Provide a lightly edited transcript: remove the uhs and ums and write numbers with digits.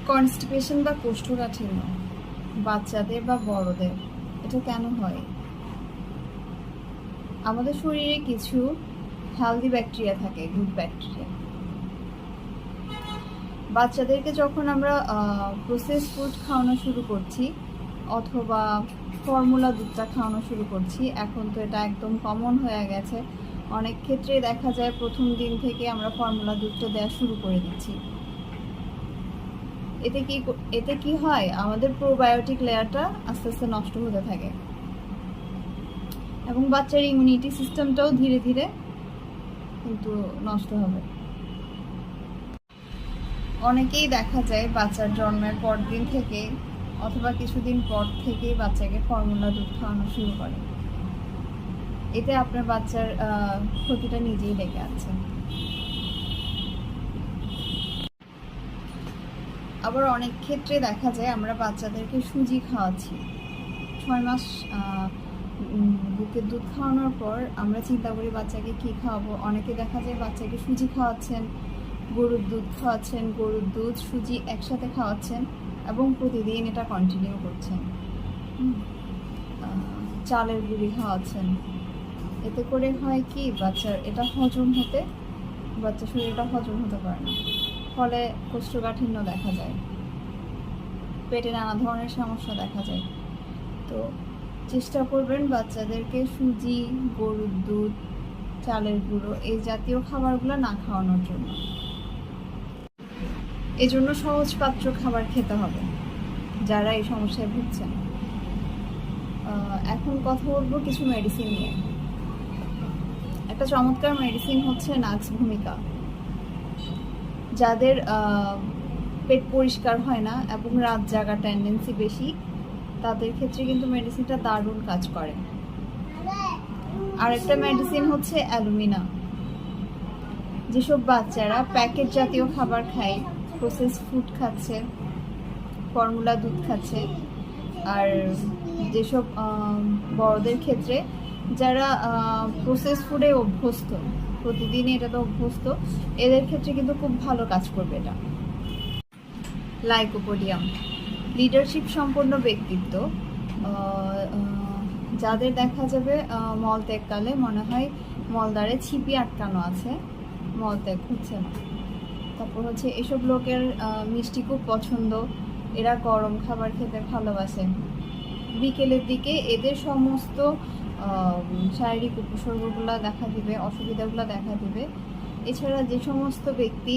Constipation বা কোষ্ঠকাঠিন্য বাচ্চাদের বা বড়দের এটা কেন হয়? আমাদের শরীরে কিছু হেলদি ব্যাকটেরিয়া থাকে, গুড ব্যাকটেরিয়া। বাচ্চাদেরকে যখন আমরা প্রসেস ফুড খাওয়ানো শুরু করছি অথবা ফর্মুলা দুধটা খাওয়ানো শুরু করছি, এখন তো এটা একদম কমন হয়ে গেছে। অনেক ক্ষেত্রে দেখা যায় প্রথম দিন থেকে আমরা ফর্মুলা দুধটা দেওয়া শুরু করে দিচ্ছি। এতে কি হয়, আমাদের প্রোবায়োটিক লেয়ারটা আস্তে আস্তে নষ্ট হতে থাকে এবং বাচ্চার ইমিউনিটি সিস্টেমটাও ধীরে ধীরে কিন্তু নষ্ট হবে। অনেকেই দেখা যায় বাচ্চার জন্মের পর দিন থেকে অথবা কিছুদিন পর থেকেই বাচ্চাকে ফর্মুলা দুধ খাওয়ানো শুরু করে। এতে আপনার বাচ্চার ক্ষতিটা নিজেই ডেকে আছে। আবার অনেক ক্ষেত্রে দেখা যায় আমরা বাচ্চাদেরকে সুজি খাওয়াচ্ছি 6 মাস বুকের দুধ খাওয়ানোর পর আমরা চিন্তা করি বাচ্চাকে কি খাওয়াবো। অনেকে দেখা যায় বাচ্চাকে সুজি খাওয়াচ্ছেন, গরুর দুধ খাওয়াচ্ছেন, গরুর দুধ সুজি একসাথে খাওয়াচ্ছেন এবং প্রতিদিন এটা কন্টিনিউ করছেন। চালের গুঁড়ি খাওয়াচ্ছেন। এতে করে হয় কি, বাচ্চার এটা বাচ্চার শরীরটা হজম হতে পারে না, ফলে কোষ্ঠকাঠিন্য দেখা যায়, পেটে নানা ধরনের সমস্যা দেখা যায়। তো চেষ্টা করবেন বাচ্চাদেরকে সুজি, গরুর দুধ, চালের গুঁড়ো এই জাতীয় খাবারগুলো না খাওয়ানোর জন্য। এজন্য সহজ পাত্র খাবার খেতে হবে যারা এই সমস্যায় ভুগছেন। এখন কথা বলবো কিছু মেডিসিন নিয়ে। একটা চমৎকার মেডিসিন হচ্ছে নাক্স ভূমিকা। যাদের পেট পরিষ্কার হয় না এবং রাত জাগা টেন্ডেন্সি বেশি, তাদের ক্ষেত্রে কিন্তু মেডিসিনটা দারুণ কাজ করে। আরেকটা মেডিসিন হচ্ছে অ্যালুমিনা। যেসব বাচ্চারা প্যাকেট জাতীয় খাবার খায়, প্রসেস ফুড খাচ্ছে, ফর্মুলা দুধ খাচ্ছে, আর যেসব বড়দের ক্ষেত্রে যারা প্রসেস ফুডে অভ্যস্ত, প্রতিদিন এটাতে অভ্যস্ত, এদের ক্ষেত্রে কিন্তু খুব ভালো কাজ করবে এটা। লাইকোপোডিয়াম লিডারশিপ সম্পন্ন ব্যক্তিত্ব, যাদের দেখা যাবে মলত্যাগকালে মনে হয় মলদ্বারে ছিপি আটকানো আছে, মলত্যাগ হচ্ছে না। তারপর হচ্ছে এসব লোকের মিষ্টি খুব পছন্দ, এরা গরম খাবার খেতে ভালোবাসে। বিকেলের দিকে এদের সমস্ত শারীরিক উপসর্গগুলো দেখা দিবে, অসুবিধাগুলো দেখা দিবে। এছাড়া যে সমস্ত ব্যক্তি